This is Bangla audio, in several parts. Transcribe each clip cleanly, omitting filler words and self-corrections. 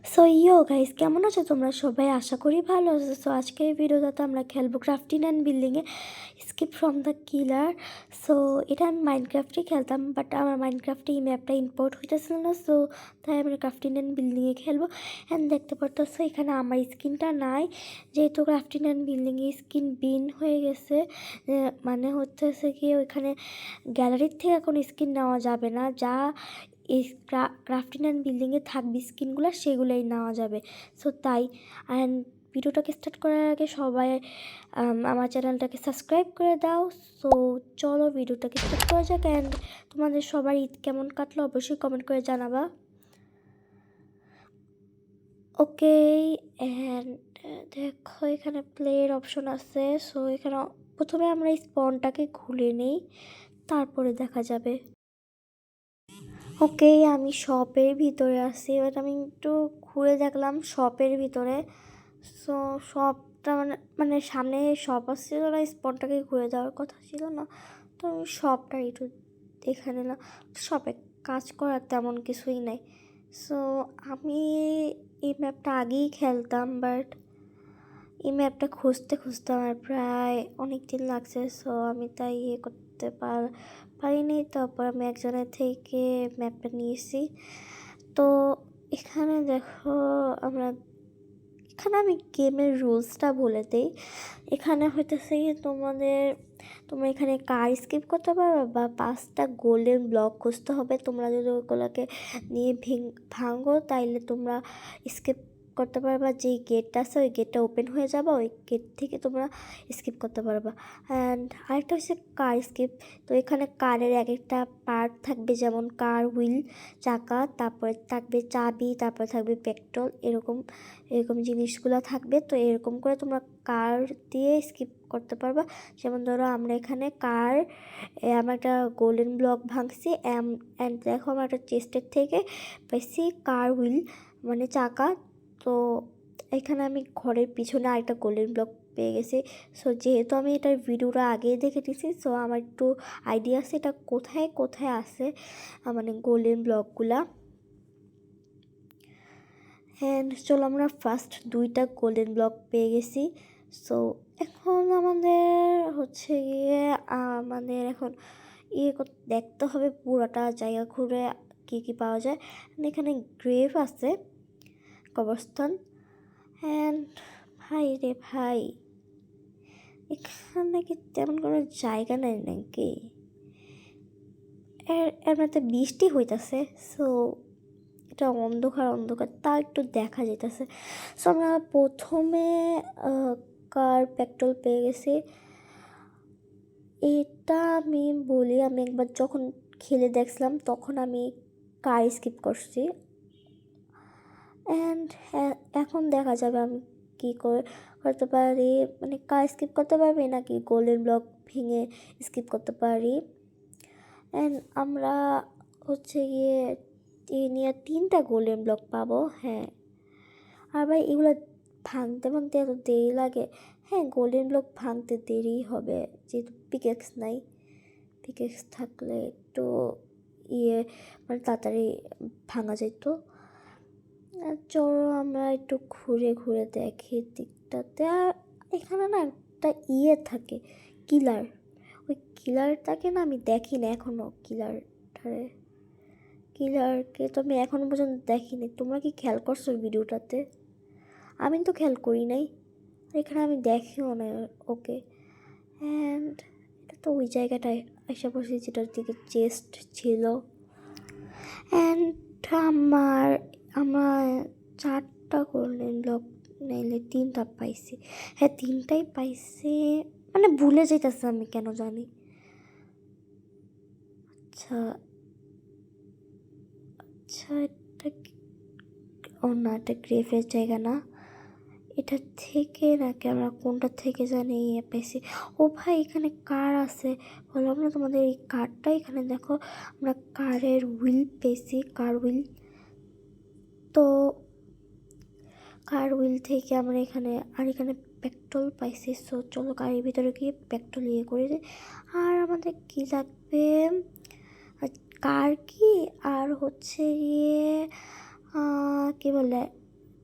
সো গাইস, কেমন আছো তোমরা সবাই? আশা করি ভালো আছো। সো আজকের এই ভিডিওটাতে আমরা খেলবো ক্রাফটিং অ্যান্ড বিল্ডিংয়ে escape from the killer. So এটা আমি মাইনক্রাফটেই খেলতাম, বাট আমার মাইনক্রাফটে এই ম্যাপটা ইম্পোর্ট হইতেছিল না। সো তাই আমরা ক্রাফটিং অ্যান্ড বিল্ডিংয়ে খেলবো। অ্যান্ড দেখতে পারতেছো এখানে আমার স্কিনটা নাই, যেহেতু ক্রাফটিং অ্যান্ড বিল্ডিংয়ে স্কিন বিন হয়ে গেছে। মানে হচ্ছে কি, ওইখানে গ্যালারির থেকে কোনো স্কিন নেওয়া যাবে না, যা এই ক্রাফটিং অ্যান্ড বিল্ডিংয়ে থাকবে স্কিনগুলো সেগুলোই নেওয়া যাবে। সো তাই। অ্যান্ড ভিডিওটাকে স্টার্ট করার আগে সবাই আমার চ্যানেলটাকে সাবস্ক্রাইব করে দাও। সো চলো ভিডিওটাকে স্টার্ট করা যাক। অ্যান্ড তোমাদের সবার ঈদ কেমন কাটলো অবশ্যই কমেন্ট করে জানাবা। ওকে। অ্যান্ড দেখো এখানে প্লের অপশন আছে। সো এখানে প্রথমে আমরা এই স্পনটাকে খুলে নিই, তারপরে দেখা যাবে। ওকে, আমি শপের ভিতরে আছি। এবার আমি একটু ঘুরে দেখলাম শপের ভিতরে। সো শপটা মানে সামনে শপ আসছিল না, স্পটটাকে ঘুরে যাওয়ার কথা ছিল না, তো আমি শপটা একটু দেখে নিলাম। শপে কাজ করার তেমন কিছুই নাই। সো আমি এই ম্যাপটা আগেই খেলতাম, বাট এই ম্যাপটা খুঁজতে খুঁজতে আমার প্রায় অনেক দিন লাগছে। সো আমি তাই করতে পারিনি। তারপর আমি একজনের থেকে ম্যাপটা নিয়েছি। তো এখানে দেখো এখানে আমি গেমের রুলসটা বলে দিই। এখানে হইতেছে কি, তোমরা এখানে কার স্কিপ করতে পারবে বা 5টা গোল্ডেন ব্লক খুঁজতে হবে। তোমরা যদি ওগুলোকে নিয়ে ভাঙো তাইলে তোমরা স্কিপ করতে পারবা। যেই গেটটা আছে ওই গেটটা ওপেন হয়ে যাবে, ওই গেট থেকে তোমরা স্কিপ করতে পারবা। অ্যান্ড আরেকটা হচ্ছে কার স্কিপ। তো এখানে কারের এক একটা পার্ট থাকবে, যেমন কার হুইল, চাকা, তারপরে থাকবে চাবি, তারপরে থাকবে পেট্রোল, এরকম এরকম জিনিসগুলো থাকবে। তো এরকম করে তোমরা কার দিয়ে স্কিপ করতে পারবা। যেমন ধরো আমরা এখানে আমার একটা গোল্ডেন ব্লক ভাঙছি। অ্যান্ড দেখো আমার একটা চেস্টের থেকে পাইছি কার হুইল, মানে চাকা। তো এখানে আমি ঘরের পিছনে আরেকটা গোল্ডেন ব্লক পেয়ে গেছি। সো যেহেতু আমি এটার ভিডিওটা আগেই দেখে দিয়েছি, সো আমার একটু আইডিয়া আছে এটা কোথায় কোথায় আছে, মানে গোল্ডেন ব্লকগুলা। অ্যান্ড চলো, আমরা ফার্স্ট 2টা গোল্ডেন ব্লক পেয়ে গেছি। সো এখন আমাদের এখন দেখতে হবে পুরোটা জায়গা ঘুরে কী কী পাওয়া যায়। এখানে গ্রেভ আছে, কবরস্থান। অ্যান্ড ভাই রে ভাই, এখানে কি তেমন কোনো জায়গা নেই নাকি? এর মধ্যে বৃষ্টি হইতাছে। সো এটা অন্ধকার অন্ধকার, তা একটু দেখা যেতেছে। সো আমরা প্রথমে কার পেট্রোল পেয়ে গেছি। এটা আমি বলি, আমি একবার যখন খেলে দেখছিলাম তখন আমি কার স্কিপ করছি। অ্যান্ড এখন দেখা যাবে আমি কী করে করতে পারি, মানে কার স্কিপ করতে পারবি নাকি গোল্ডেন ব্লক ভেঙে স্কিপ করতে পারি। অ্যান্ড আমরা গিয়ে নিয়ে 3টা গোল্ডেন ব্লক পাবো। হ্যাঁ, আর ভাই এগুলো ভাঙতে ভাঙতে এত দেরি লাগে। হ্যাঁ, গোল্ডেন ব্লক ভাঙতে দেরি হবে, যেহেতু পিকেক্স নাই। পিকেক্স থাকলে একটু মানে তাড়াতাড়ি ভাঙা যেত। চলো আমরা একটু ঘুরে ঘুরে দেখি দিকটাতে। আর এখানে না একটা থাকে, কিলার। ওই কিলারটাকে না আমি দেখি না এখনও। কিলারকে তো আমি এখনও পর্যন্ত দেখিনি। তোমরা কি খেয়াল করছো ভিডিওটাতে? আমি তো খেয়াল করি নাই, এখানে আমি দেখিও না ওকে। অ্যান্ড এটা তো ওই জায়গাটায় এসে পড়ছি যেটার দিকে চেস্ট ছিল। অ্যান্ড আমরা 4টা গোল্ডেন ব্লক, নাইলে 3টা পাইছি। হ্যাঁ, 3টাই পাইছি, মানে ভুলে যেতেছে আমি কেন জানি। আচ্ছা আচ্ছা, না, এটা গ্রেভের জায়গা না। এটা থেকে নাকি আমরা কোনটা থেকে জানি পেয়েছি। ও ভাই, এখানে কার আছে, বললাম না তোমাদের এই কারটা। এখানে দেখো আমরা কারের হুইল পেয়েছি, কার হুইল। তো কার হুইল থেকে আমরা এখানে পেট্রোল পাইছি। সো চলো গাড়ির ভিতরে গিয়ে পেট্রোল করে দিই। আর আমাদের কি লাগবে, কার কি আর গিয়ে কী বলে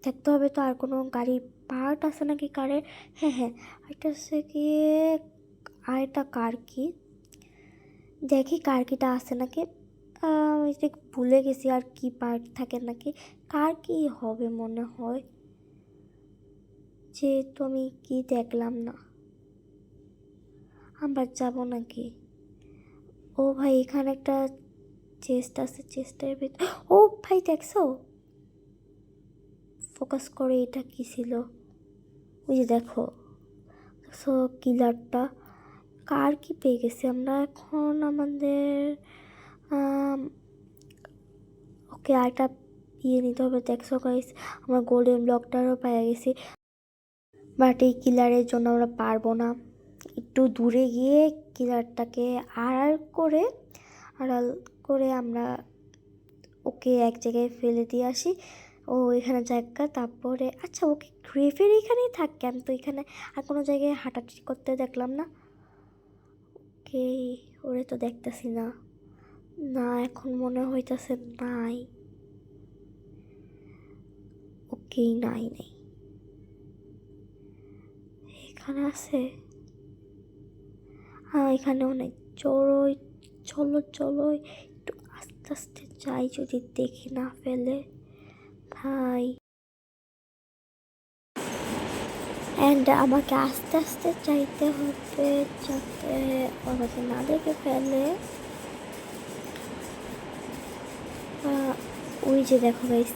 দেখতে হবে তো আর কোনো গাড়ির পার্ট আছে নাকি কারের। হ্যাঁ হ্যাঁ, এটা হচ্ছে গিয়ে আরেকটা কার কি, দেখি কার কিটা আছে নাকি। ওই যে ভুলে গেছি আর কি পার্ট থাকে নাকি। কার কি হবে মনে হয়, যেহেতু আমি কি দেখলাম না। আমরা যাব নাকি? ও ভাই এখানে একটা চেস্ট আছে, চেস্টের ভিতর। ও ভাই দেখছো, ফোকাস করে, এটা কি ছিল? ওই যে দেখো, দেখছো কিলারটা। কার কি পেয়ে গেছি আমরা এখন আমাদের। ওকে আরেকটা নিতে হবে। দেখছো গাইস, আমরা গোল্ডেন ব্লকটারও পেয়ে গেছি, বাট এই কিলারের জন্য আমরা পারবো না। একটু দূরে গিয়ে কিলারটাকে আড়াল করে আমরা ওকে এক জায়গায় ফেলে দিয়ে আসি। ও এখানে জায়গা, তারপরে আচ্ছা ওকে গ্রেফের এখানেই থাকবে, আমি তো এখানে আর কোনো জায়গায় হাঁটাহাঁটি করতে দেখলাম না। ওকে, ওরে তো দেখতেছি না। না, এখন মনে হইতেছে নাই। ওকে, নাই নাই, এখানে আছে। হ্যাঁ, এখানেও নেই। চড়োই, চলো চলো, একটু আস্তে আস্তে যাই, যদি দেখি না ফেলে ভাই। অ্যান্ড আমাকে আস্তে আস্তে চাইতে হবে যাতে আমাকে না দেখে ফেলে। ওই যে দেখো গাইস,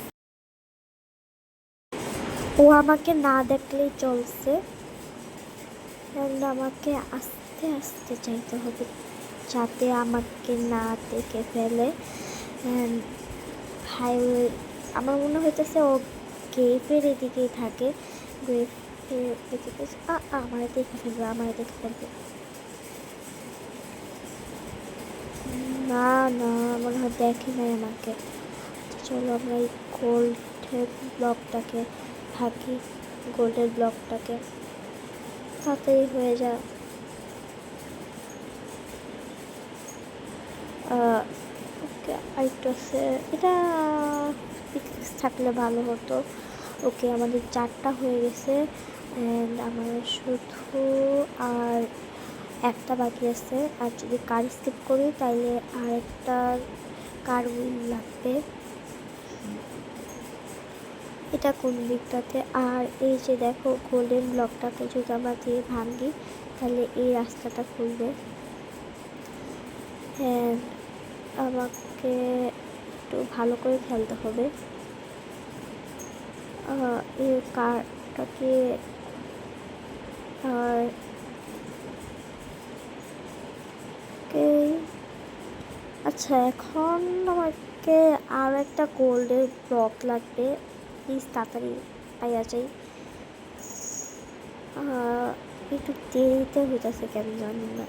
ও আমাকে না দেখলেই চলছে। অ্যান্ড আমাকে আস্তে আস্তে চাইতে হবে যাতে আমাকে না দেখে ফেলে। অ্যান্ড ভাই, আমার মনে হইতেছে ও গ্রেফের এদিকেই থাকে। গ্রেফের এদিকে আমার দেখে ফেলবে, আমার দেখে ফেলবে। না না, মনে হয় দেখে নাই আমাকে। চলো আমরা এই গোল্ডের ব্লকটাকে থাকি, গোল্ডের ব্লকটাকে তাতেই হয়ে যায়। ওকে, আরেকটু আছে, এটা থাকলে ভালো হতো। ওকে, আমাদের 4টা হয়ে গেছে। অ্যান্ড আমার শুধু আর একটা বাকি আছে। আর যদি কার স্কিপ করি তাহলে আরেকটা কার হুইল লাগবে। এটা কোন দিকটাতে? আর এই যে দেখো গোল্ডেন ব্লকটাকে যদি আমরা দিয়ে ভাঙি তাহলে এই রাস্তাটা খুলবে। হ্যাঁ, আমাকে একটু ভালো করে খেলতে হবে। এই কারটাকে আর আচ্ছা, এখন আমাকে আর একটা গোল্ডের ব্লক লাগবে। প্লিজ তাড়াতাড়ি পাইয়া যাই। একটু দেরিতে হইতেছে কেন জানি না।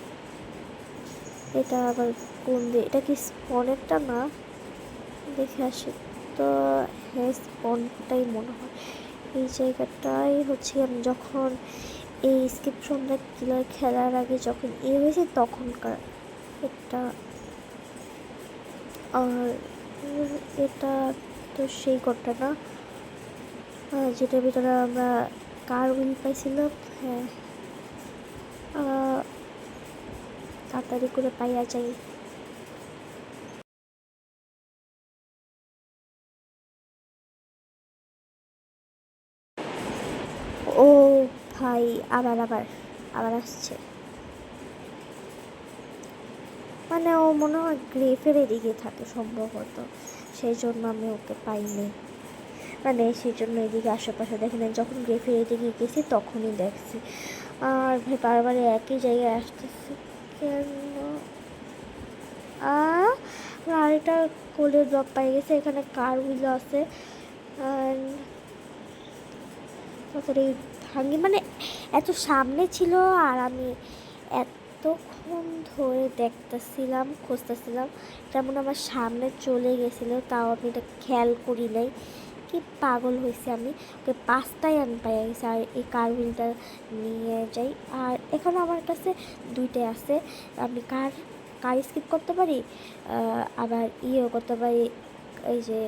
এটা আবার কোন দিয়ে? এটা কি স্পনেরটা না? দেখে আসি তো। হ্যাঁ, স্পনটাই মনে হয়। এই জায়গাটাই হচ্ছে আমি যখন এই স্ক্রিপশনটা কিলার খেলার আগে যখন হয়েছে তখনকার এটা। আর এটা তো সেই ঘরটা না যেটার ভিতরে আমরা কার হুইল পাইছিলাম। হ্যাঁ, তাড়াতাড়ি করে পাইয়া যাই। ও ভাই, আবার আবার আবার আসছে। মানে ও মনে হয় গ্রেফের এদিকে থাকে সম্ভবত, সেই জন্য আমি ওকে পাইনি। মানে সেই জন্য এদিকে আশেপাশে দেখি না, যখন গ্রেফের এদিকে গেছি তখনই দেখছি। আর ভাই বারবার একই জায়গায় আসতেছি কেন? আরেকটা কোল্ডের ব্লক পাই গেছে, এখানে কার হুইল আছে। তাড়াতাড়ি ভাঙি, মানে এত সামনে ছিল আর আমি এতক্ষণ ধরে দেখতেছিলাম, খুঁজতেছিলাম, তেমন আমার সামনে চলে গেছিলো, তাও আমি এটা খেয়াল করি নাই। কি পাগল হয়েছে আমি। ওকে 5টাই আমি পাই গেছি। আর এই কার হুইলটা নিয়ে যাই। আর এখন আমার কাছে 2টাই আছে। আমি কার স্কিপ করতে পারি, আবার করতে পারি। এই যে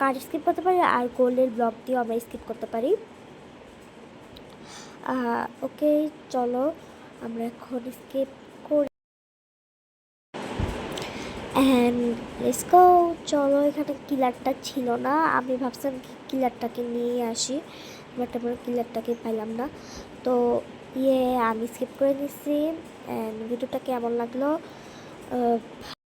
কার্ড স্কিপ করতে পারি, আর গোল্ডের ব্লক দিয়েও আমরা স্কিপ করতে পারি। ওকে চলো আমরা এখন স্কিপ করি অ্যান্ড লেটস গো। চলো, এখানে কিলারটা ছিল না, আমি ভাবছিলাম কিলারটাকে নিয়ে আসি, বাট আমরা কিলারটাকে পাইলাম না। তো আমি স্কিপ করে নিচ্ছি। অ্যান্ড ভিডিওটা কেমন লাগলো